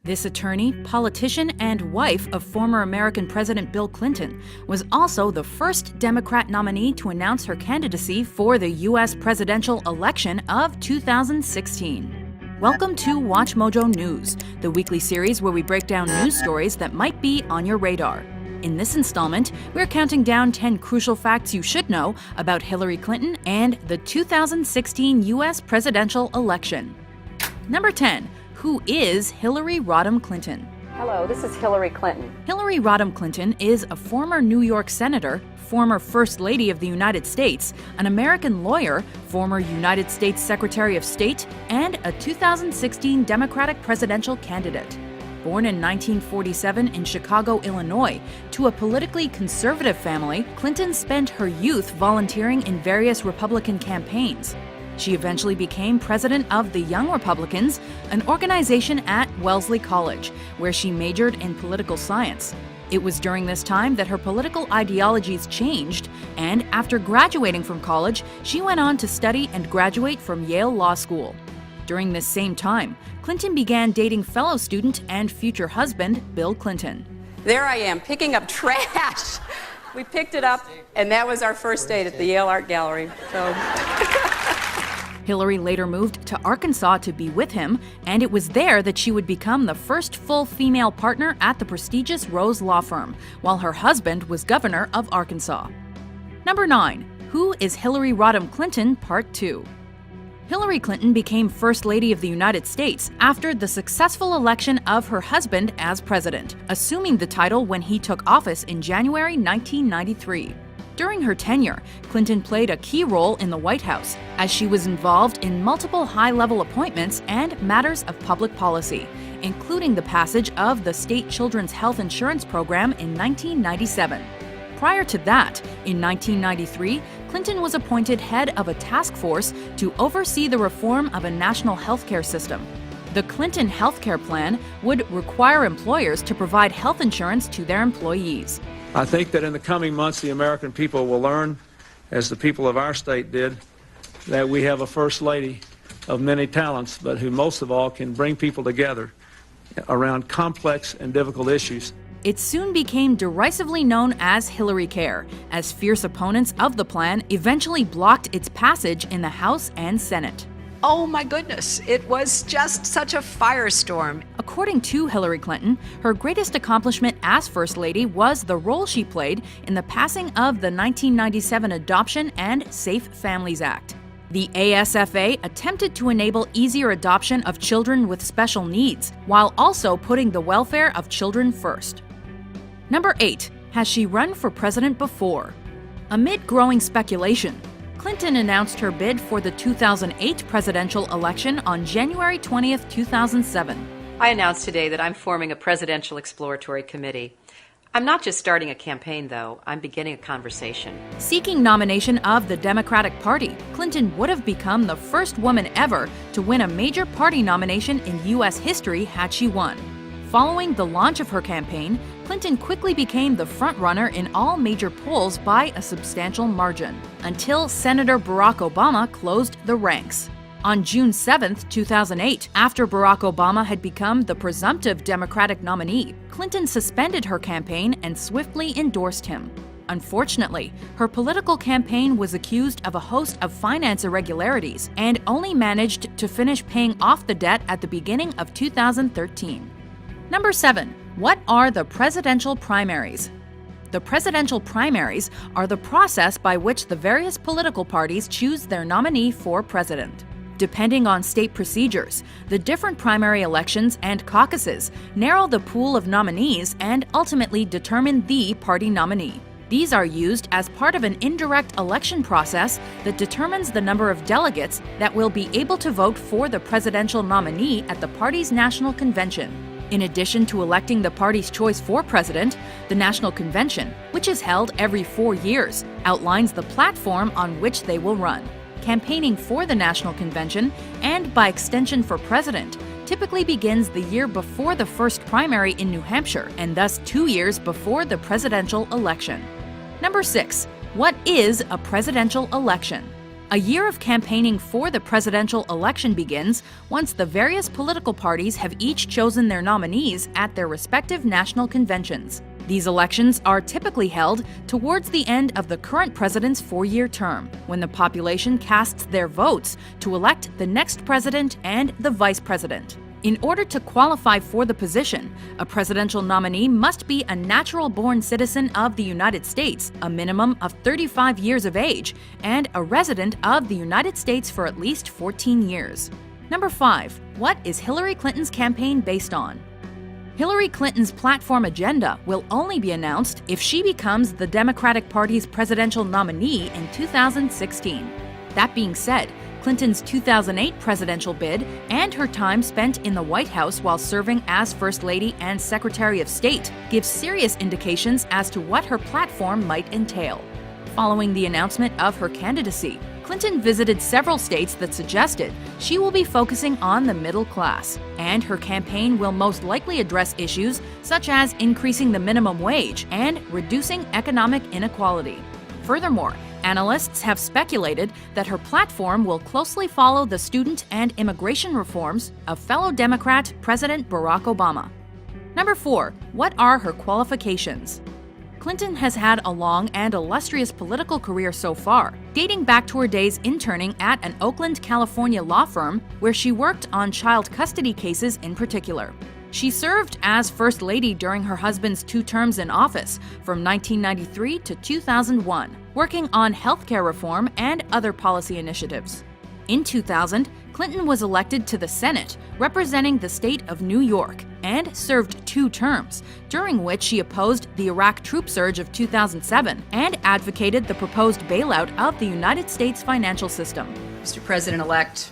This attorney, politician, and wife of former American President Bill Clinton was also the first Democrat nominee to announce her candidacy for the U.S. presidential election of 2016. Welcome to WatchMojo News, the weekly series where we break down news stories that might be on your radar. In this installment, we're counting down 10 crucial facts you should know about Hillary Clinton and the 2016 U.S. presidential election. Number 10. Who is Hillary Rodham Clinton? Hello, this is Hillary Clinton. Hillary Rodham Clinton is a former New York senator, former First Lady of the United States, an American lawyer, former United States Secretary of State, and a 2016 Democratic presidential candidate. Born in 1947 in Chicago, Illinois, to a politically conservative family, Clinton spent her youth volunteering in various Republican campaigns. She eventually became president of the Young Republicans, an organization at Wellesley College, where she majored in political science. It was during this time that her political ideologies changed, and after graduating from college, she went on to study and graduate from Yale Law School. During this same time, Clinton began dating fellow student and future husband, Bill Clinton. There I am, picking up trash. We picked it up, and that was our first date at the Yale Art Gallery. Hillary later moved to Arkansas to be with him, and it was there that she would become the first full female partner at the prestigious Rose Law Firm, while her husband was governor of Arkansas. Number 9. Who is Hillary Rodham Clinton? Part 2. Hillary Clinton became First Lady of the United States after the successful election of her husband as president, assuming the title when he took office in January 1993. During her tenure, Clinton played a key role in the White House, as she was involved in multiple high-level appointments and matters of public policy, including the passage of the State Children's Health Insurance Program in 1997. Prior to that, in 1993, Clinton was appointed head of a task force to oversee the reform of a national healthcare system. The Clinton healthcare plan would require employers to provide health insurance to their employees. I think that in the coming months, the American people will learn, as the people of our state did, that we have a First Lady of many talents, but who most of all can bring people together around complex and difficult issues. It soon became derisively known as Hillary Care, as fierce opponents of the plan eventually blocked its passage in the House and Senate. Oh my goodness, it was just such a firestorm. According to Hillary Clinton, her greatest accomplishment as First Lady was the role she played in the passing of the 1997 Adoption and Safe Families Act. The ASFA attempted to enable easier adoption of children with special needs, while also putting the welfare of children first. Number 8. Has she run for president before? Amid growing speculation, Clinton announced her bid for the 2008 presidential election on January 20, 2007. I announced today that I'm forming a presidential exploratory committee. I'm not just starting a campaign, though. I'm beginning a conversation. Seeking nomination of the Democratic Party, Clinton would have become the first woman ever to win a major party nomination in U.S. history had she won. Following the launch of her campaign, Clinton quickly became the frontrunner in all major polls by a substantial margin, until Senator Barack Obama closed the ranks. On June 7, 2008, after Barack Obama had become the presumptive Democratic nominee, Clinton suspended her campaign and swiftly endorsed him. Unfortunately, her political campaign was accused of a host of finance irregularities and only managed to finish paying off the debt at the beginning of 2013. Number 7. What are the presidential primaries? The presidential primaries are the process by which the various political parties choose their nominee for president. Depending on state procedures, the different primary elections and caucuses narrow the pool of nominees and ultimately determine the party nominee. These are used as part of an indirect election process that determines the number of delegates that will be able to vote for the presidential nominee at the party's national convention. In addition to electing the party's choice for president, the National Convention, which is held every 4 years, outlines the platform on which they will run. Campaigning for the National Convention, and by extension for president, typically begins the year before the first primary in New Hampshire, and thus 2 years before the presidential election. Number 6. What is a presidential election? A year of campaigning for the presidential election begins once the various political parties have each chosen their nominees at their respective national conventions. These elections are typically held towards the end of the current president's four-year term, when the population casts their votes to elect the next president and the vice president. In order to qualify for the position, a presidential nominee must be a natural-born citizen of the United States, a minimum of 35 years of age, and a resident of the United States for at least 14 years. Number 5. What is Hillary Clinton's campaign based on? Hillary Clinton's platform agenda will only be announced if she becomes the Democratic Party's presidential nominee in 2016. That being said, Clinton's 2008 presidential bid and her time spent in the White House while serving as First Lady and Secretary of State give serious indications as to what her platform might entail. Following the announcement of her candidacy, Clinton visited several states that suggested she will be focusing on the middle class, and her campaign will most likely address issues such as increasing the minimum wage and reducing economic inequality. Furthermore, analysts have speculated that her platform will closely follow the student and immigration reforms of fellow Democrat President Barack Obama. Number 4. What are her qualifications? Clinton has had a long and illustrious political career so far, dating back to her days interning at an Oakland, California law firm where she worked on child custody cases in particular. She served as First Lady during her husband's 2 terms in office from 1993 to 2001, working on healthcare reform and other policy initiatives. In 2000, Clinton was elected to the Senate, representing the state of New York, and served 2 terms, during which she opposed the Iraq troop surge of 2007 and advocated the proposed bailout of the United States financial system. Mr. President-elect,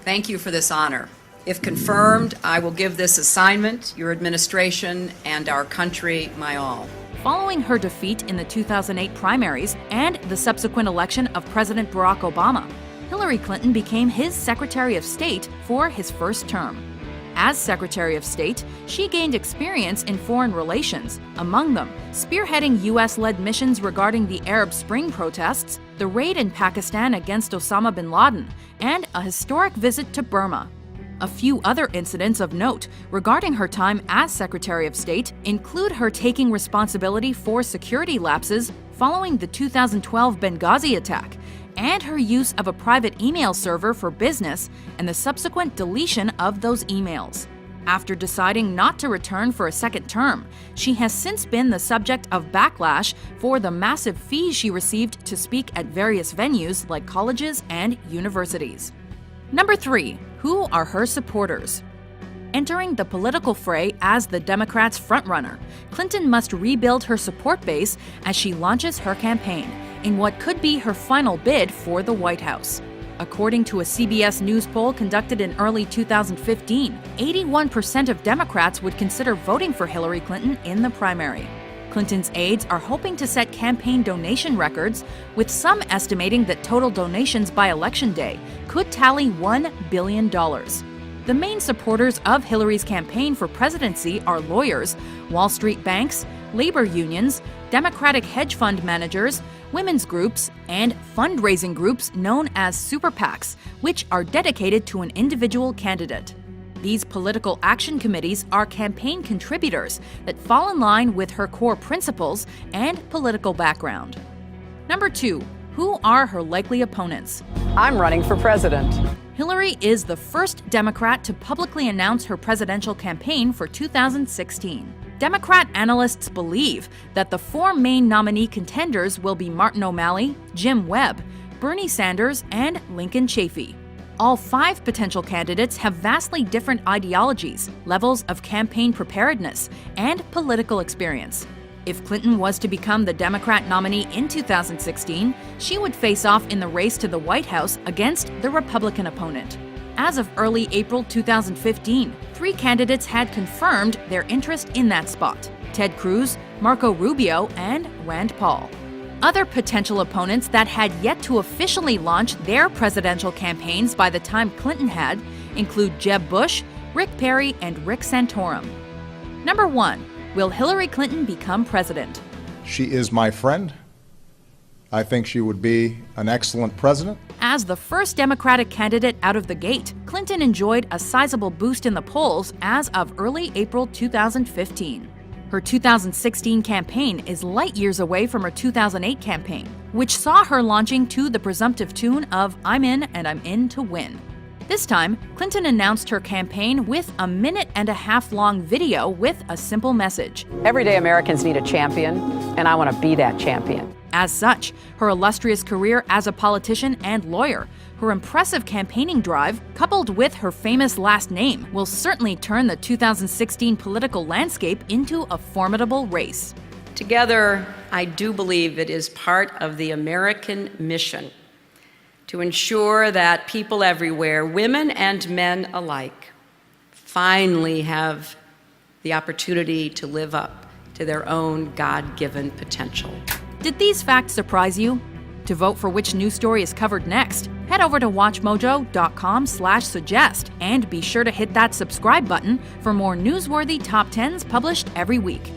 thank you for this honor. If confirmed, I will give this assignment, your administration, and our country my all. Following her defeat in the 2008 primaries and the subsequent election of President Barack Obama, Hillary Clinton became his Secretary of State for his first term. As Secretary of State, she gained experience in foreign relations, among them spearheading U.S.-led missions regarding the Arab Spring protests, the raid in Pakistan against Osama bin Laden, and a historic visit to Burma. A few other incidents of note regarding her time as Secretary of State include her taking responsibility for security lapses following the 2012 Benghazi attack, and her use of a private email server for business and the subsequent deletion of those emails. After deciding not to return for a second term, she has since been the subject of backlash for the massive fees she received to speak at various venues like colleges and universities. Number 3. Who are her supporters? Entering the political fray as the Democrats' frontrunner, Clinton must rebuild her support base as she launches her campaign in what could be her final bid for the White House. According to a CBS News poll conducted in early 2015, 81% of Democrats would consider voting for Hillary Clinton in the primary. Clinton's aides are hoping to set campaign donation records, with some estimating that total donations by Election Day could tally $1 billion. The main supporters of Hillary's campaign for presidency are lawyers, Wall Street banks, labor unions, Democratic hedge fund managers, women's groups, and fundraising groups known as super PACs, which are dedicated to an individual candidate. These political action committees are campaign contributors that fall in line with her core principles and political background. Number 2. Who are her likely opponents? I'm running for president. Hillary is the first Democrat to publicly announce her presidential campaign for 2016. Democrat analysts believe that the 4 main nominee contenders will be Martin O'Malley, Jim Webb, Bernie Sanders, and Lincoln Chafee. All 5 potential candidates have vastly different ideologies, levels of campaign preparedness, and political experience. If Clinton was to become the Democrat nominee in 2016, she would face off in the race to the White House against the Republican opponent. As of early April 2015, 3 candidates had confirmed their interest in that spot: Ted Cruz, Marco Rubio, and Rand Paul. Other potential opponents that had yet to officially launch their presidential campaigns by the time Clinton had include Jeb Bush, Rick Perry, and Rick Santorum. Number 1. Will Hillary Clinton become president? She is my friend. I think she would be an excellent president. As the first Democratic candidate out of the gate, Clinton enjoyed a sizable boost in the polls as of early April 2015. Her 2016 campaign is light years away from her 2008 campaign, which saw her launching to the presumptive tune of "I'm in and I'm in to win." This time, Clinton announced her campaign with a 1.5-minute-long video with a simple message. Everyday Americans need a champion, and I want to be that champion. As such, her illustrious career as a politician and lawyer, her impressive campaigning drive, coupled with her famous last name, will certainly turn the 2016 political landscape into a formidable race. Together, I do believe it is part of the American mission to ensure that people everywhere, women and men alike, finally have the opportunity to live up to their own God-given potential. Did these facts surprise you? To vote for which news story is covered next, head over to watchmojo.com/suggest and be sure to hit that subscribe button for more newsworthy top 10s published every week.